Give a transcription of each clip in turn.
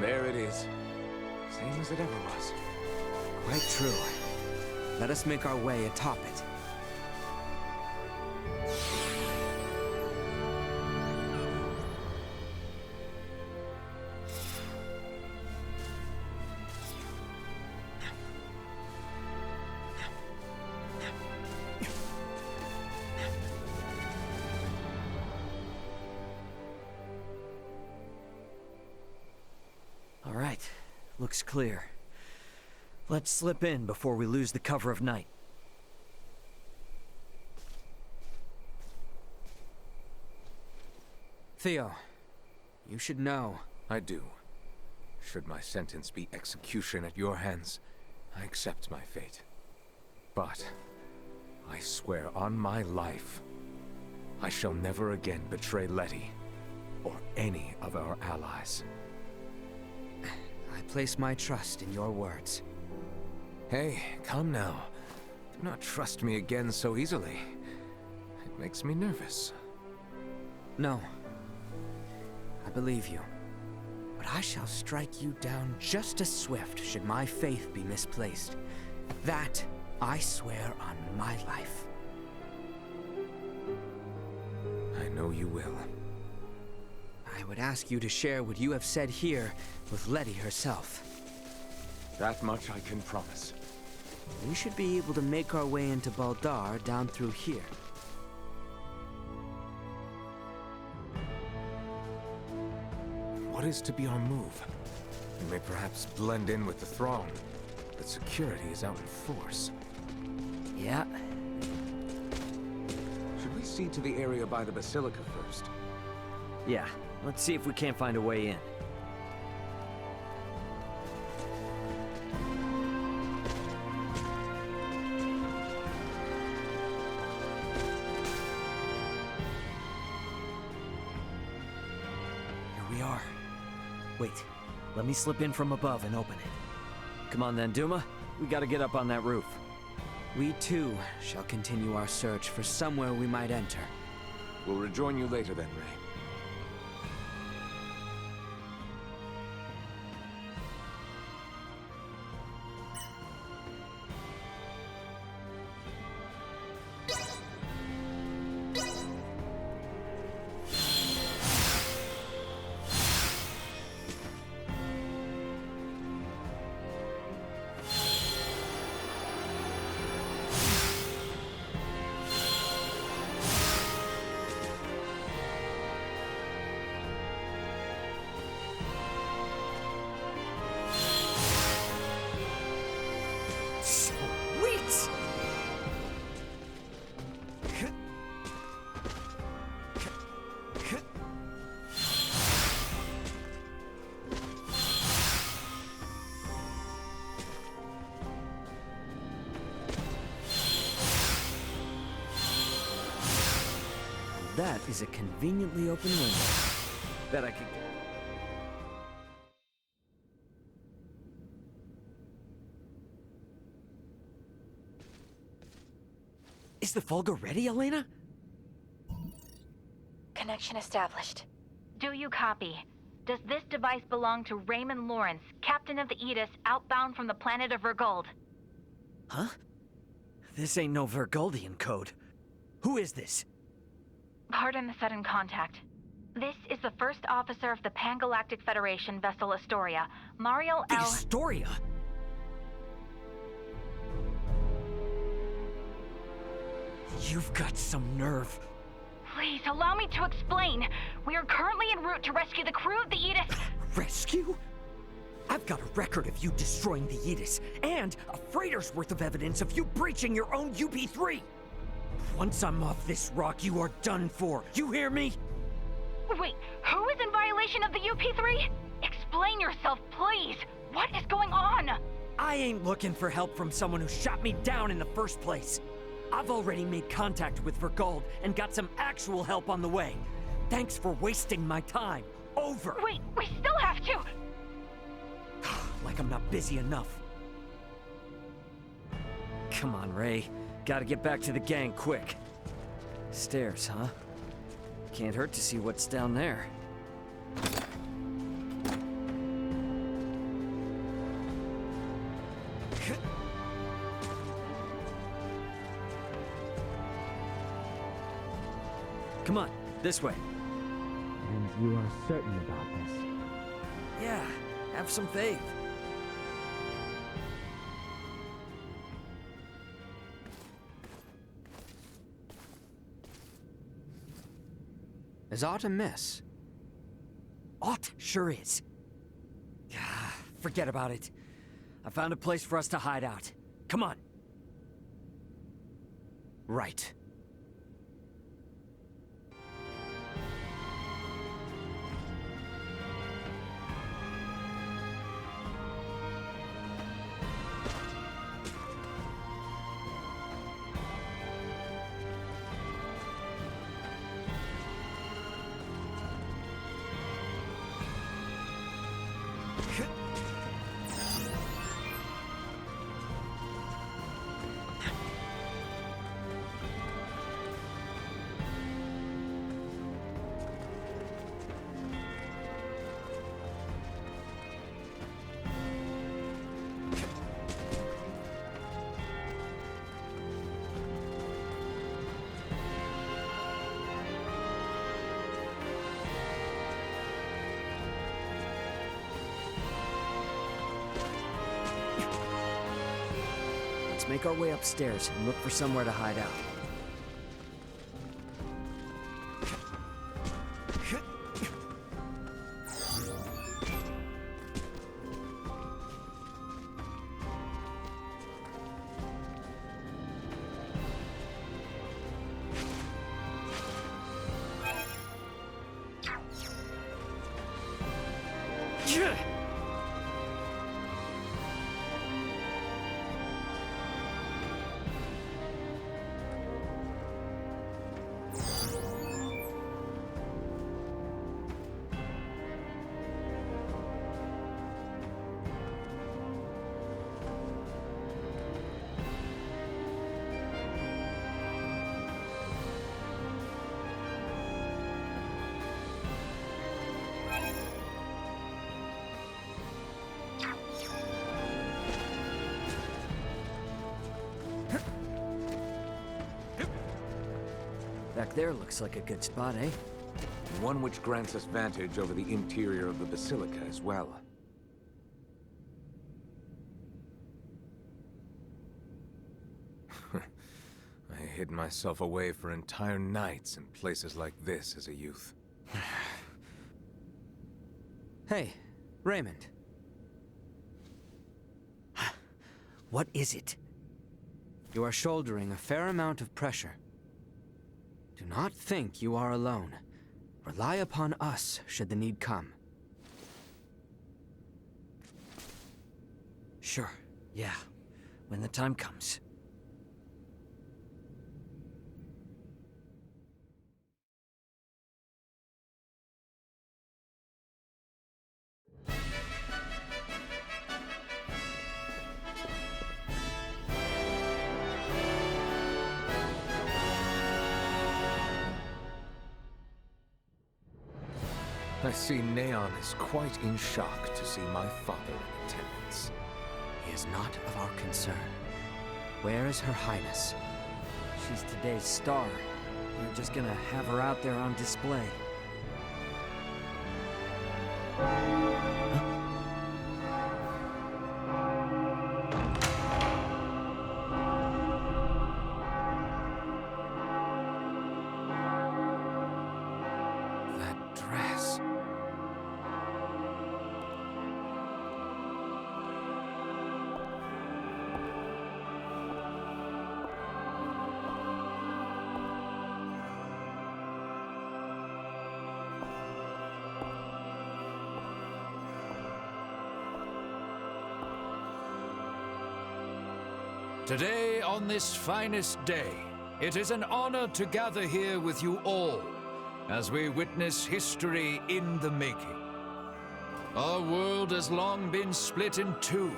There it is. Same as it ever was. Quite true. Let us make our way atop it. All right, looks clear. Let's slip in before we lose the cover of night. Theo, you should know. I do. Should my sentence be execution at your hands, I accept my fate. But I swear on my life, I shall never again betray Letty or any of our allies. I place my trust in your words. Hey, come now. Do not trust me again so easily. It makes me nervous. No. I believe you. But I shall strike you down just as swift should my faith be misplaced. That I swear on my life. I know you will. I would ask you to share what you have said here with Letty herself. That much I can promise. We should be able to make our way into Baldar down through here. What is to be our move? We may perhaps blend in with the throng, but security is out in force. Yeah. Should we see to the area by the Basilica first? Yeah. Let's see if we can't find a way in. Here we are. Wait, let me slip in from above and open it. Come on then, Duma. We gotta get up on that roof. We too shall continue our search for somewhere we might enter. We'll rejoin you later then, Ray. That is a conveniently open window. Bet I could... Is the Fulgur ready, Elena? Connection established. Do you copy? Does this device belong to Raymond Lawrence, captain of the Aegis, outbound from the planet of Vergold? Huh? This ain't no Vergoldian code. Who is this? Pardon the sudden contact. This is the first officer of the Pan-Galactic Federation vessel Astoria, Mariel The L. Astoria? You've got some nerve. Please, allow me to explain. We are currently en route to rescue the crew of the Aegis. Rescue? I've got a record of you destroying the Aegis, and a freighter's worth of evidence of you breaching your own UP-3. Once I'm off this rock, you are done for. You hear me? Wait, who is in violation of the UP-3? Explain yourself, please. What is going on? I ain't looking for help from someone who shot me down in the first place. I've already made contact with Vergold and got some actual help on the way. Thanks for wasting my time. Over. Wait, we still have to... Like I'm not busy enough. Come on, Ray. Gotta get back to the gang quick. Stairs, huh? Can't hurt to see what's down there. Come on, this way. And you are certain about this? Yeah, have some faith. Is aught amiss? Aught sure is. Forget about it. I found a place for us to hide out. Come on. Right. Let's make our way upstairs and look for somewhere to hide out. Back there looks like a good spot, eh? And one which grants us vantage over the interior of the Basilica as well. I hid myself away for entire nights in places like this as a youth. Hey, Raymond. What is it? You are shouldering a fair amount of pressure. Do not think you are alone. Rely upon us should the need come. Sure, yeah. When the time comes. I see Neon is quite in shock to see my father in attendance. He is not of our concern. Where is Her Highness? She's today's star. We're just gonna have her out there on display. That dress. Today, on this finest day, it is an honor to gather here with you all as we witness history in the making. Our world has long been split in two,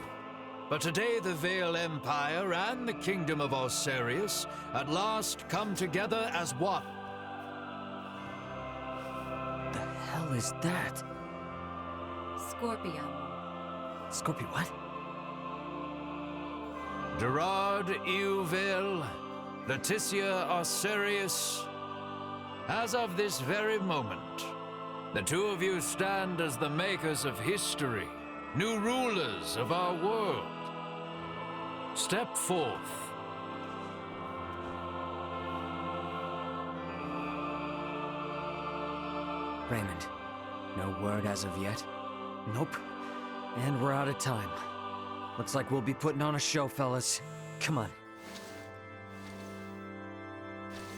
but today the Vale Empire and the Kingdom of Osarius at last come together as one. The hell is that? Scorpion. Scorpio, what? Gerard Euvale, Leticia Osarius, as of this very moment, the two of you stand as the makers of history, new rulers of our world. Step forth. Raymond, no word as of yet? Nope. And we're out of time. Looks like we'll be putting on a show, fellas. Come on.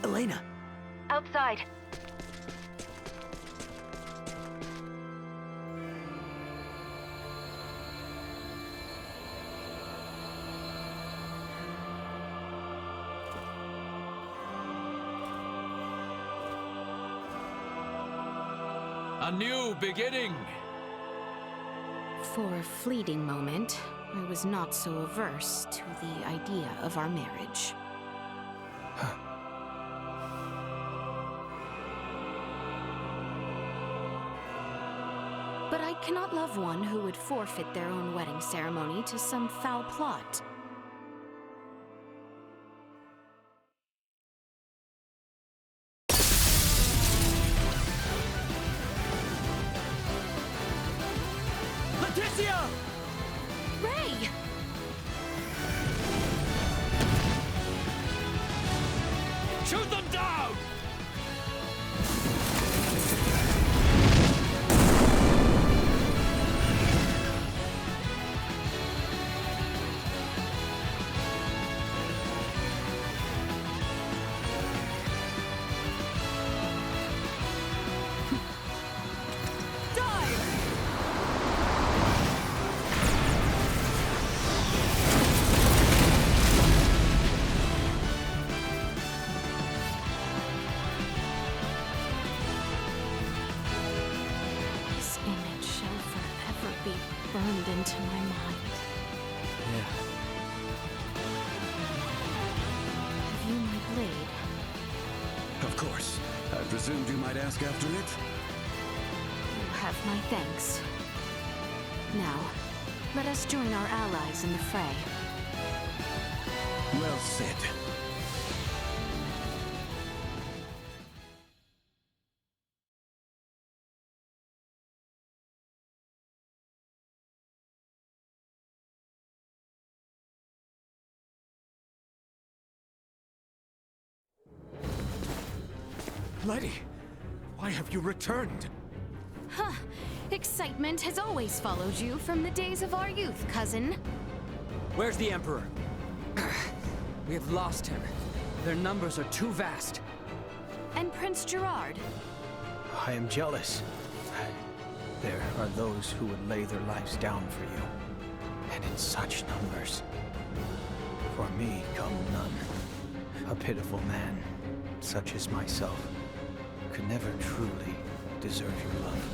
Elena! Outside. A new beginning. For a fleeting moment, I was not so averse to the idea of our marriage. But I cannot love one who would forfeit their own wedding ceremony to some foul plot. Leticia! Ray! Shoot them down! This image shall forever be burned into my mind. Yeah. Have you my blade? Of course. I presumed you might ask after it. You have my thanks. Now, let us join our allies in the fray. Well said. Letty, why have you returned? Huh. Excitement has always followed you from the days of our youth, cousin. Where's the Emperor? We have lost him. Their numbers are too vast. And Prince Gerard. I am jealous. There are those who would lay their lives down for you, and in such numbers. For me come none. A pitiful man, such as myself, could never truly deserve your love.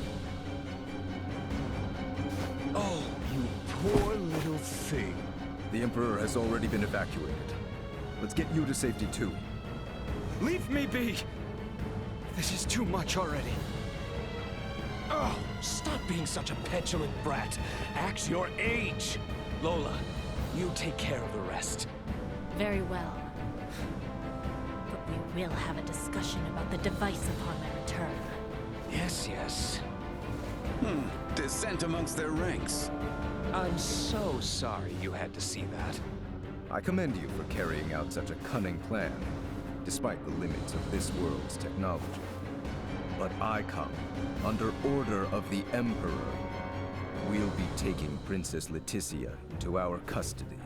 Oh, you poor little thing. The Emperor has already been evacuated. Let's get you to safety too. Leave me be! This is too much already. Oh, stop being such a petulant brat. Act your age. Lola, you take care of the rest. Very well. But we will have a discussion about the device upon my return. Yes, yes. Dissent amongst their ranks. I'm so sorry you had to see that. I commend you for carrying out such a cunning plan, despite the limits of this world's technology. But I come under order of the Emperor. We'll be taking Princess Leticia into our custody.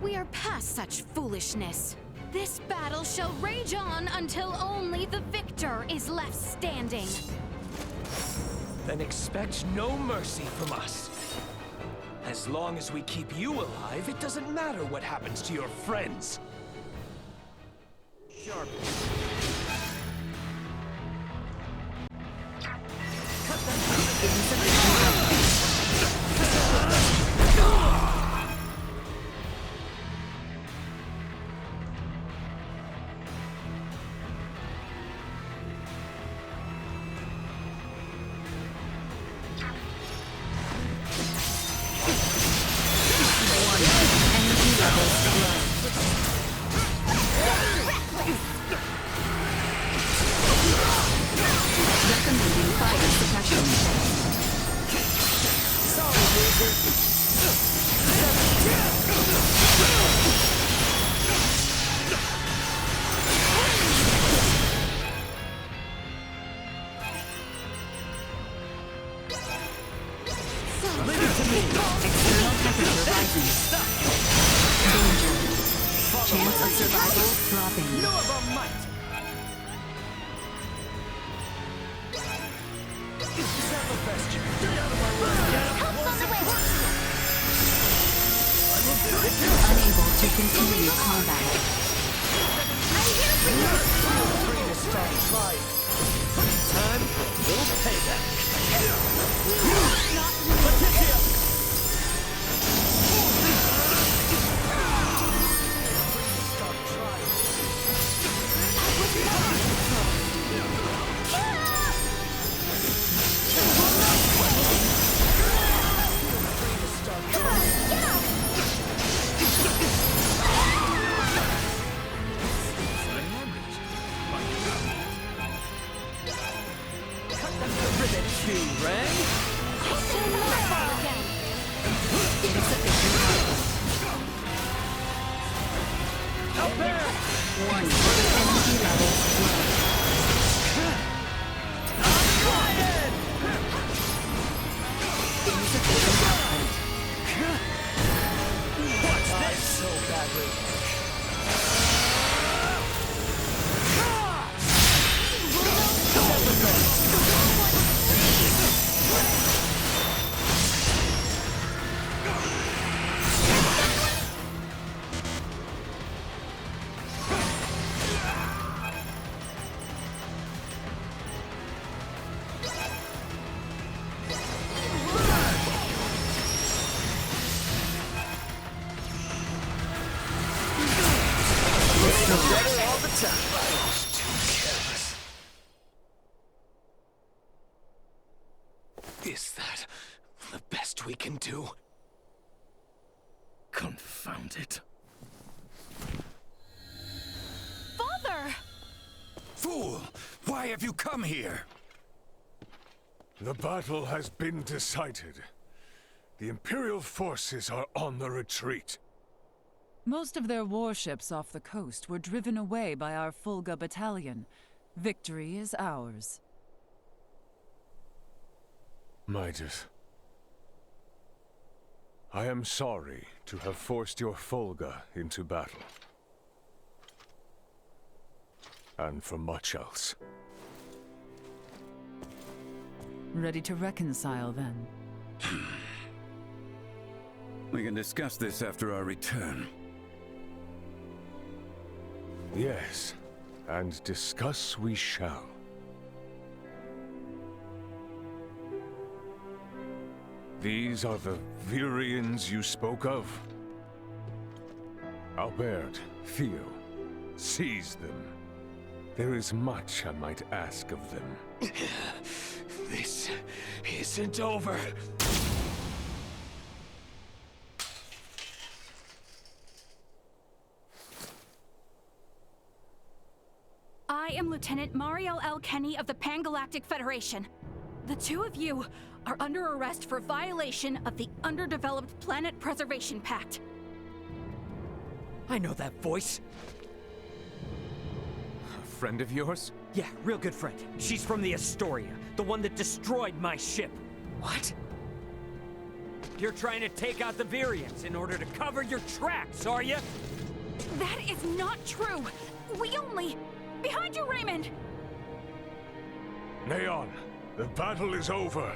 We are past such foolishness. This battle shall rage on until only the victor is left standing. Then expect no mercy from us. As long as we keep you alive, it doesn't matter what happens to your friends. Sharp. Energy levels low. External temperature rising. Danger. Chance of survival dropping. No about might. Is that the best you can do? Get out of my way! Help's on the way! Unable to continue combat. I'm here for you! Feel free to start trying. Time for a little payback. Letitia! Start trying. Is that the best we can do? Confound it. Father! Fool! Why have you come here? The battle has been decided. The Imperial forces are on the retreat. Most of their warships off the coast were driven away by our Fulga battalion. Victory is ours. Midas, I am sorry to have forced your Fulga into battle. And for much else. Ready to reconcile, then? We can discuss this after our return. Yes, and discuss we shall. These are the Virians you spoke of? Albert, Theo, seize them. There is much I might ask of them. This isn't over. I am Lieutenant Mariel L. Kenny of the Pan-Galactic Federation. The two of you are under arrest for violation of the Underdeveloped Planet Preservation Pact. I know that voice. A friend of yours? Yeah, real good friend. She's from the Astoria, the one that destroyed my ship. What? You're trying to take out the Virians in order to cover your tracks, are you? That is not true. We only... Behind you, Raymond! Neon, the battle is over.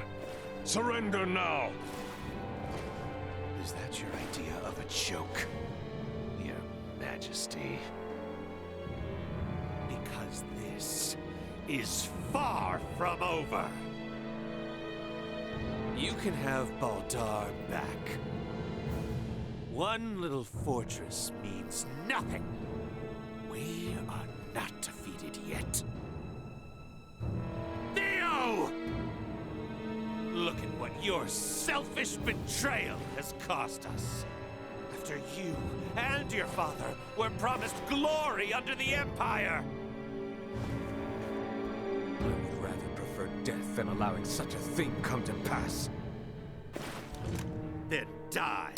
Surrender now! Is that your idea of a joke, Your Majesty? Because this is far from over. You can have Baldar back. One little fortress means nothing. We are not defeated yet. Theo! Look at what your selfish betrayal has cost us. After you and your father were promised glory under the Empire. I would rather prefer death than allowing such a thing come to pass. Then die.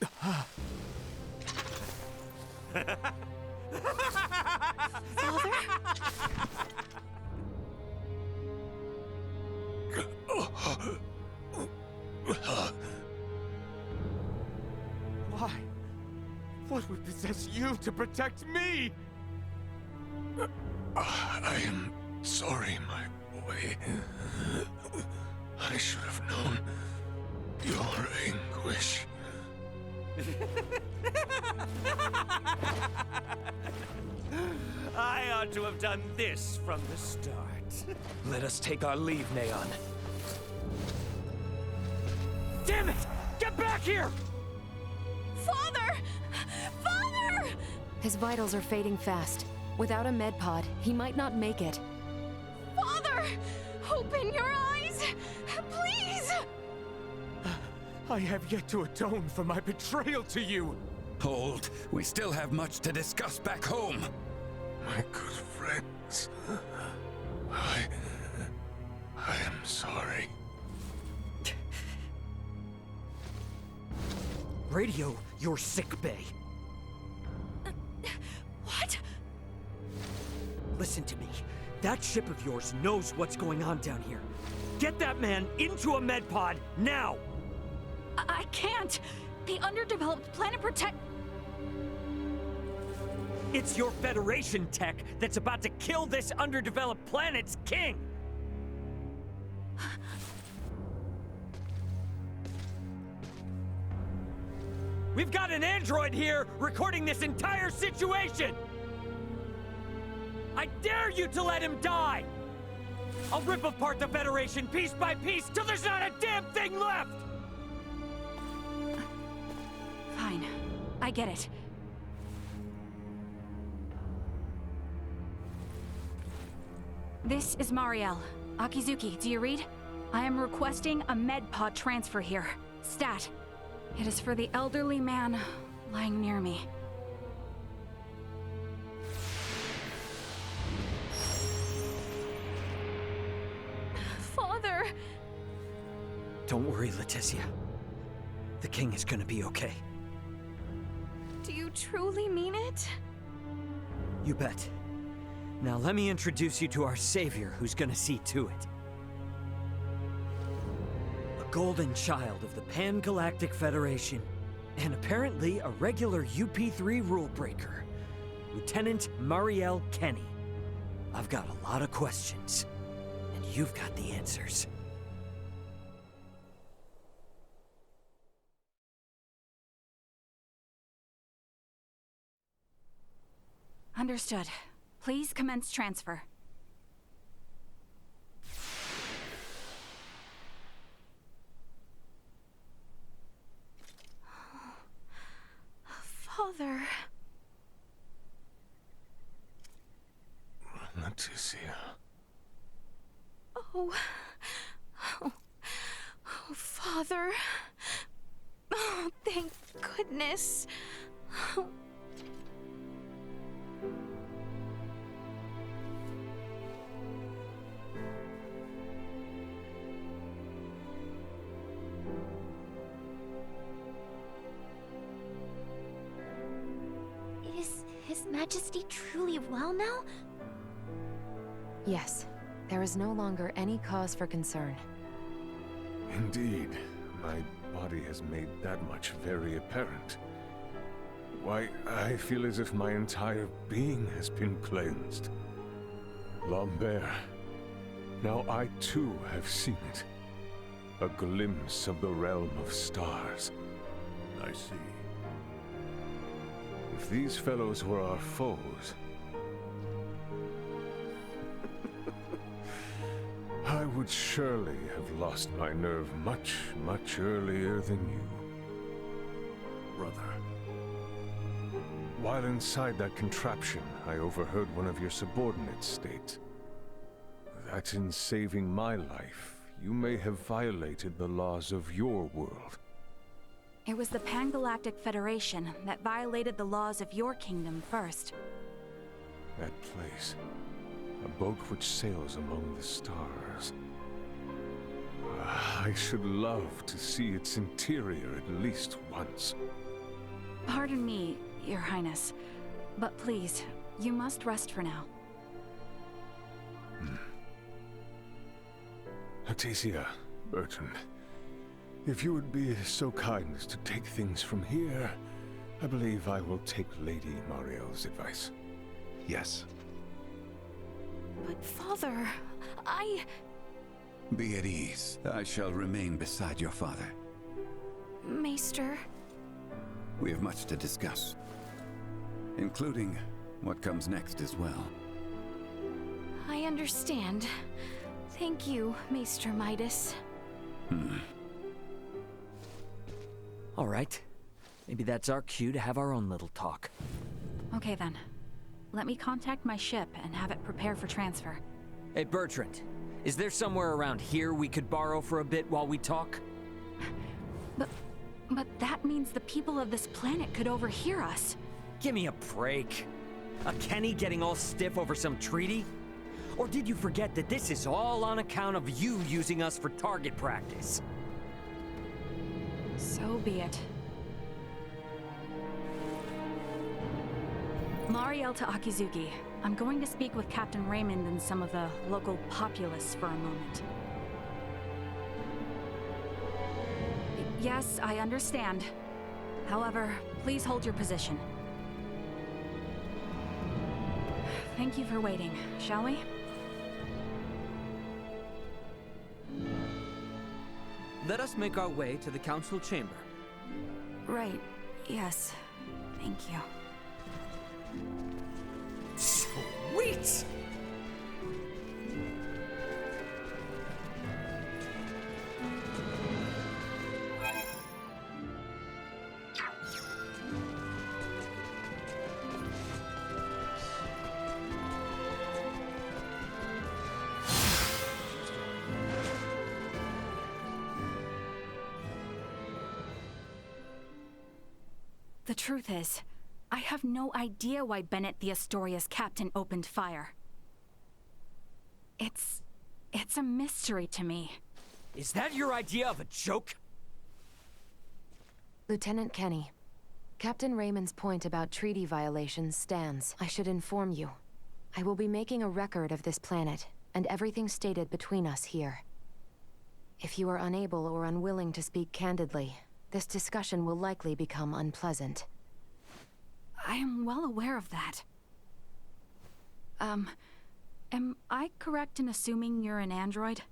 Father? possess you to protect me! I am sorry, my boy. I should have known your anguish. I ought to have done this from the start. Let us take our leave, Neon. Damn it! Get back here! Father! Father! His vitals are fading fast. Without a med pod, he might not make it. Father! Open your eyes! Please! I have yet to atone for my betrayal to you! Hold. We still have much to discuss back home. My good friends, I am sorry. Radio your sick bay. What? Listen to me. That ship of yours knows what's going on down here. Get that man into a med pod now! I can't! The underdeveloped planet protect... It's your Federation tech that's about to kill this underdeveloped planet's king! We've got an android here recording this entire situation! I dare you to let him die! I'll rip apart the Federation piece by piece till there's not a damn thing left! Fine. I get it. This is Mariel. Akizuki, do you read? I am requesting a med pod transfer here. Stat. It is for the elderly man lying near me. Father! Don't worry, Leticia. The king is gonna be okay. Do you truly mean it? You bet. Now let me introduce you to our savior who's gonna see to it. A golden child of the Pan-Galactic Federation, and apparently a regular UP3 rule breaker, Lieutenant Mariel Kenny. I've got a lot of questions, and you've got the answers. Understood. Please commence transfer. Father... Leticia. Oh, Father. Oh, thank goodness. Oh. Is His Majesty truly well now? Yes. There is no longer any cause for concern. Indeed. My body has made that much very apparent. Why, I feel as if my entire being has been cleansed. Lambert. Now I too have seen it. A glimpse of the realm of stars. I see. If these fellows were our foes, I would surely have lost my nerve much, much earlier than you. Brother. While inside that contraption, I overheard one of your subordinates state that in saving my life, you may have violated the laws of your world. It was the Pan-Galactic Federation that violated the laws of your kingdom first. That place. A boat which sails among the stars. I should love to see its interior at least once. Pardon me, Your Highness, but please, you must rest for now. Leticia, Bertrand, if you would be so kind as to take things from here, I believe I will take Lady Mariel's advice. Yes. But Father, Be at ease. I shall remain beside your father. Maester... We have much to discuss, including what comes next as well. I understand. Thank you, Maester Midas. All right. Maybe that's our cue to have our own little talk. Okay then. Let me contact my ship and have it prepare for transfer. Hey, Bertrand. Is there somewhere around here we could borrow for a bit while we talk? But that means the people of this planet could overhear us. Give me a break. A Kenny getting all stiff over some treaty? Or did you forget that this is all on account of you using us for target practice? So be it. Mariel to Akizuki. I'm going to speak with Captain Raymond and some of the local populace for a moment. Yes, I understand. However, please hold your position. Thank you for waiting, shall we? Let us make our way to the council chamber. Right, yes. Thank you. Sweet! The truth is, I have no idea why Bennett the Astoria's captain opened fire. It's a mystery to me. Is that your idea of a joke? Lieutenant Kenny, Captain Raymond's point about treaty violations stands. I should inform you. I will be making a record of this planet, and everything stated between us here. If you are unable or unwilling to speak candidly, this discussion will likely become unpleasant. I am well aware of that. Am I correct in assuming you're an android?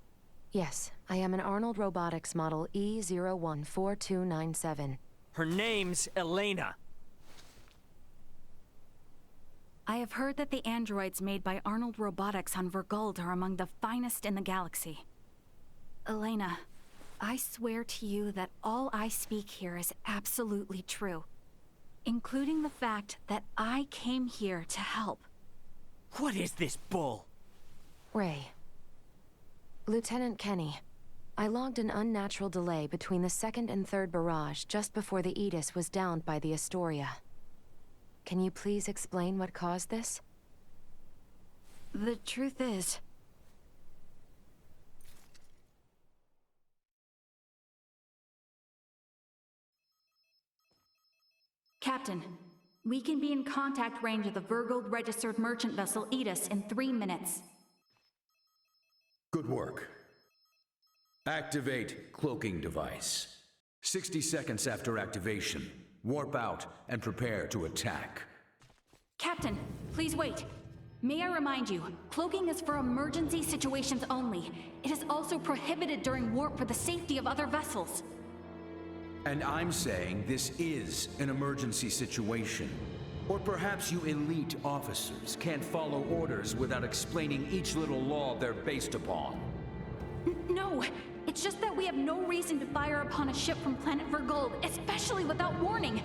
Yes, I am an Arnold Robotics model E014297. Her name's Elena. I have heard that the androids made by Arnold Robotics on Verguld are among the finest in the galaxy. Elena, I swear to you that all I speak here is absolutely true, including the fact that I came here to help. What is this bull? Ray. Lieutenant Kenny, I logged an unnatural delay between the second and third barrage just before the Aegis was downed by the Astoria. Can you please explain what caused this? The truth is... Captain, we can be in contact range of the Verguld registered merchant vessel Aegis in 3 minutes. Good work. Activate cloaking device. 60 seconds after activation, warp out and prepare to attack. Captain, please wait. May I remind you, cloaking is for emergency situations only. It is also prohibited during warp for the safety of other vessels. And I'm saying this is an emergency situation. Or perhaps you elite officers can't follow orders without explaining each little law they're based upon. No, it's just that we have no reason to fire upon a ship from planet Verguld, especially without warning.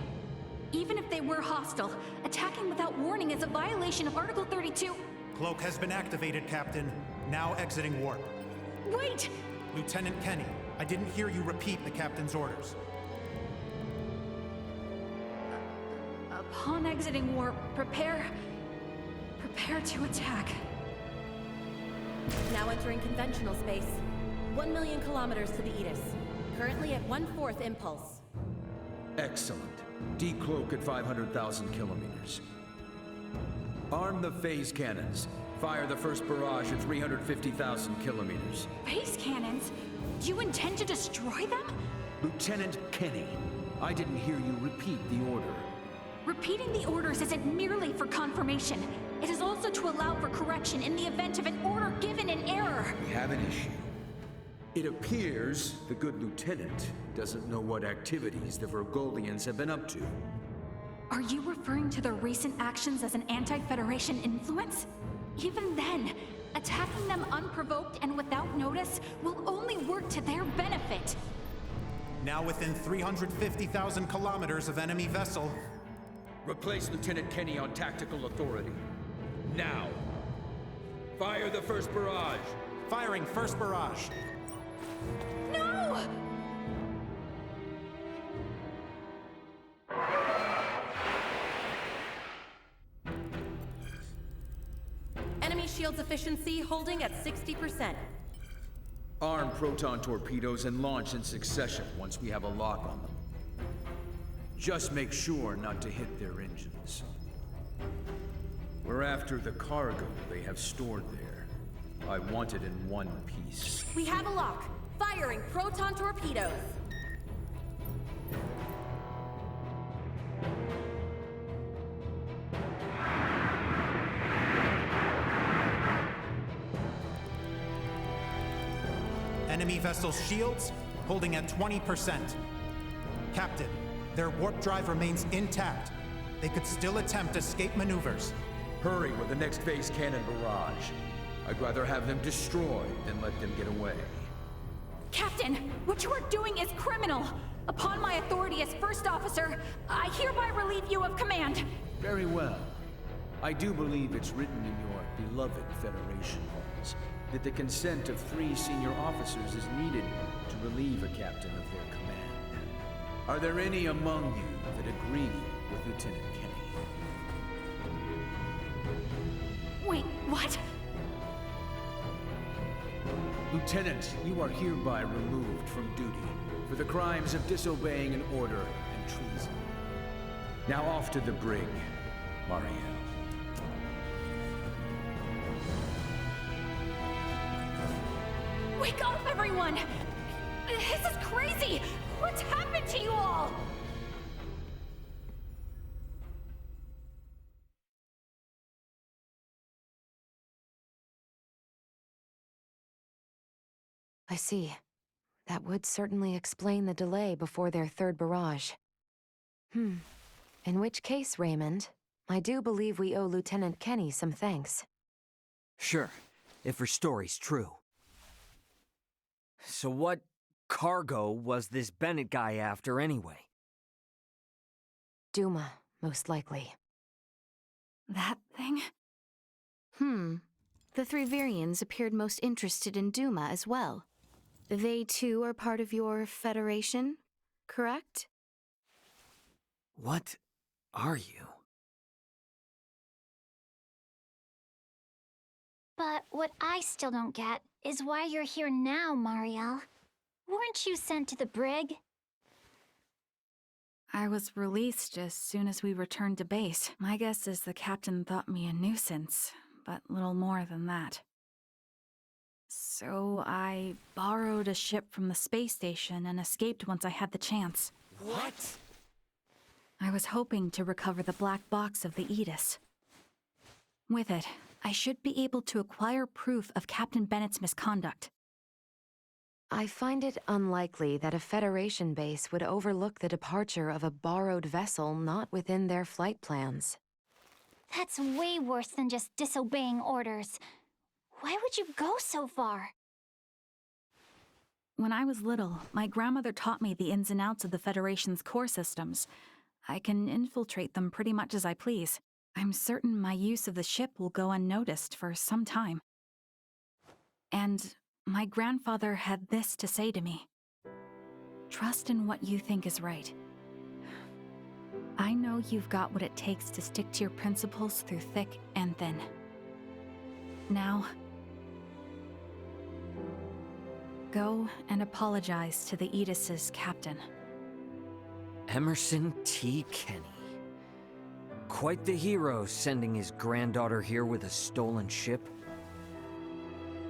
Even if they were hostile, attacking without warning is a violation of Article 32. Cloak has been activated, Captain. Now exiting warp. Wait! Lieutenant Kenny, I didn't hear you repeat the captain's orders. Upon exiting warp, prepare to attack. Now entering conventional space. 1 million kilometers to the Aegis. Currently at 1/4 impulse. Excellent. Decloak at 500,000 kilometers. Arm the phase cannons. Fire the first barrage at 350,000 kilometers. Phase cannons? Do you intend to destroy them? Lieutenant Kenny, I didn't hear you repeat the order. Repeating the orders isn't merely for confirmation. It is also to allow for correction in the event of an order given in error. We have an issue. It appears the good lieutenant doesn't know what activities the Vergoldians have been up to. Are you referring to their recent actions as an anti-Federation influence? Even then, attacking them unprovoked and without notice will only work to their benefit. Now within 350,000 kilometers of enemy vessel. Replace Lieutenant Kenny on tactical authority. Now! Fire the first barrage! Firing first barrage. No! Enemy shields efficiency holding at 60%. Arm proton torpedoes and launch in succession once we have a lock on them. Just make sure not to hit their engines. We're after the cargo they have stored there. I want it in one piece. We have a lock. Firing proton torpedoes. Enemy vessel's shields holding at 20%. Captain, their warp drive remains intact. They could still attempt escape maneuvers. Hurry with the next phase cannon barrage. I'd rather have them destroyed than let them get away. Captain, what you are doing is criminal. Upon my authority as first officer, I hereby relieve you of command. Very well. I do believe it's written in your beloved Federation halls that the consent of 3 senior officers is needed to relieve a captain of their command. Are there any among you that agree with Lieutenant Kenny? Wait, what? Lieutenant, you are hereby removed from duty for the crimes of disobeying an order and treason. Now off to the brig, Mariel. Wake up, everyone! This is crazy! What's happened to you all? I see. That would certainly explain the delay before their third barrage. In which case, Raymond, I do believe we owe Lieutenant Kenny some thanks. Sure, if her story's true. So what cargo was this Bennett guy after anyway? Duma, most likely. That thing? The 3 Virians appeared most interested in Duma as well. They too are part of your Federation, correct? What are you? But what I still don't get is why you're here now, Mariel. Weren't you sent to the brig? I was released as soon as we returned to base. My guess is the captain thought me a nuisance, but little more than that. So I borrowed a ship from the space station and escaped once I had the chance. What? I was hoping to recover the black box of the Aegis. With it, I should be able to acquire proof of Captain Bennett's misconduct. I find it unlikely that a Federation base would overlook the departure of a borrowed vessel not within their flight plans. That's way worse than just disobeying orders. Why would you go so far? When I was little, my grandmother taught me the ins and outs of the Federation's core systems. I can infiltrate them pretty much as I please. I'm certain my use of the ship will go unnoticed for some time. And my grandfather had this to say to me. Trust in what you think is right. I know you've got what it takes to stick to your principles through thick and thin. Now, go and apologize to the Aegis's captain. Emerson T. Kenny. Quite the hero, sending his granddaughter here with a stolen ship.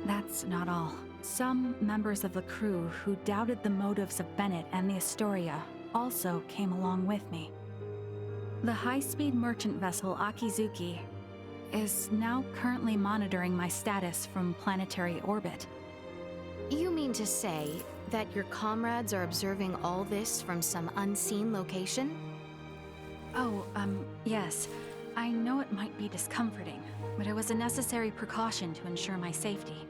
That's not all. Some members of the crew who doubted the motives of Bennett and the Astoria also came along with me. The high-speed merchant vessel Akizuki is now currently monitoring my status from planetary orbit. You mean to say that your comrades are observing all this from some unseen location? Oh, yes. I know it might be discomforting, but it was a necessary precaution to ensure my safety.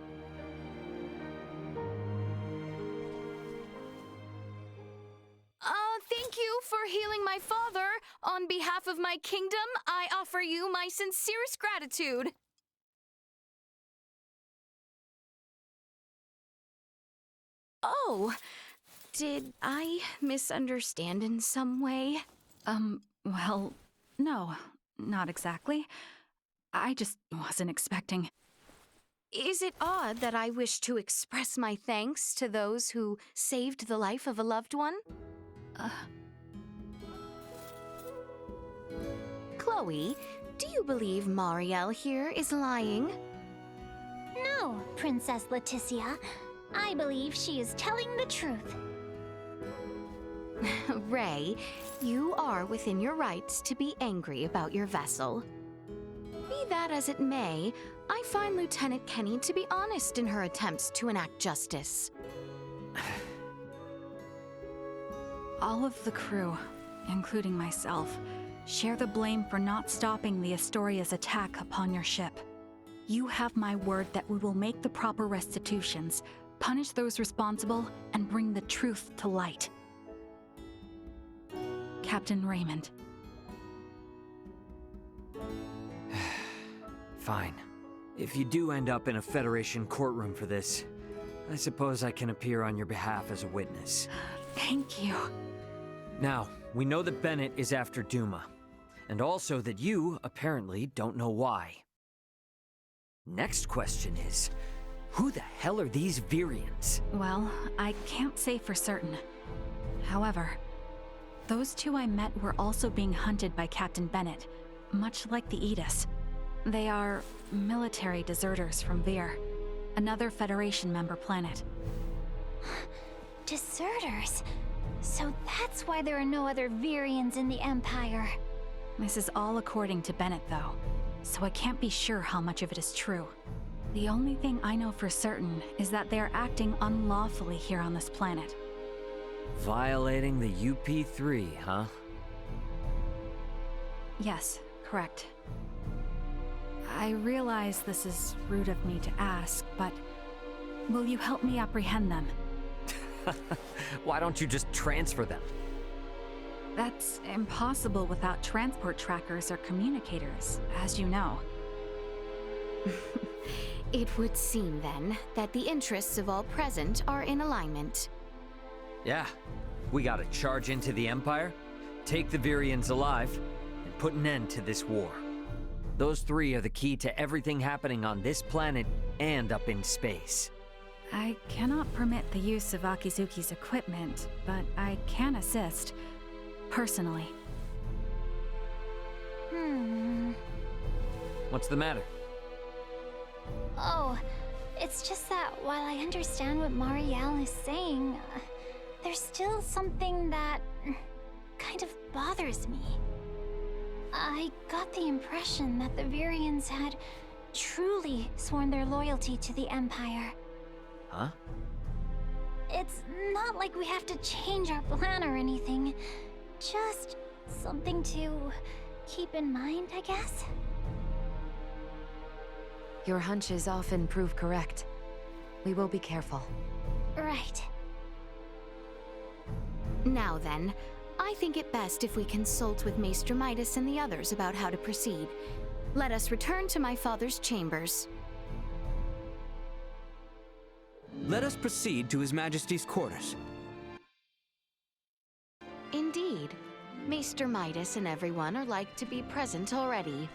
Thank you for healing my father. On behalf of my kingdom, I offer you my sincerest gratitude. Oh, did I misunderstand in some way? Well, no, not exactly. I just wasn't expecting. Is it odd that I wish to express my thanks to those who saved the life of a loved one? Chloe, do you believe Mariel here is lying? No, Princess Leticia. I believe she is telling the truth. Ray, you are within your rights to be angry about your vessel. Be that as it may, I find Lieutenant Kenny to be honest in her attempts to enact justice. All of the crew, including myself, share the blame for not stopping the Astoria's attack upon your ship. You have my word that we will make the proper restitutions, punish those responsible, and bring the truth to light. Captain Raymond. Fine. If you do end up in a Federation courtroom for this, I suppose I can appear on your behalf as a witness. Thank you. Now, we know that Bennett is after Duma, and also that you, apparently, don't know why. Next question is, who the hell are these Virians? Well, I can't say for certain. However, those two I met were also being hunted by Captain Bennett, much like the Aegis. They are military deserters from Vir, another Federation member planet. Deserters? So that's why there are no other Virians in the Empire. This is all according to Bennett, though, so I can't be sure how much of it is true. The only thing I know for certain is that they are acting unlawfully here on this planet. Violating the UP3, huh? Yes, correct. I realize this is rude of me to ask, but will you help me apprehend them? Why don't you just transfer them? That's impossible without transport trackers or communicators, as you know. It would seem, then, that the interests of all present are in alignment. Yeah, we gotta charge into the Empire, take the Virians alive, and put an end to this war. Those three are the key to everything happening on this planet and up in space. I cannot permit the use of Akizuki's equipment, but I can assist, personally. What's the matter? Oh, it's just that while I understand what Mariel is saying, there's still something that kind of bothers me. I got the impression that the Virians had truly sworn their loyalty to the Empire. Huh? It's not like we have to change our plan or anything. Just something to keep in mind, I guess? Your hunches often prove correct. We will be careful. Right. Now then, I think it best if we consult with Maester Midas and the others about how to proceed. Let us return to my father's chambers. Let us proceed to His Majesty's quarters. Indeed. Maester Midas and everyone are like to be present already.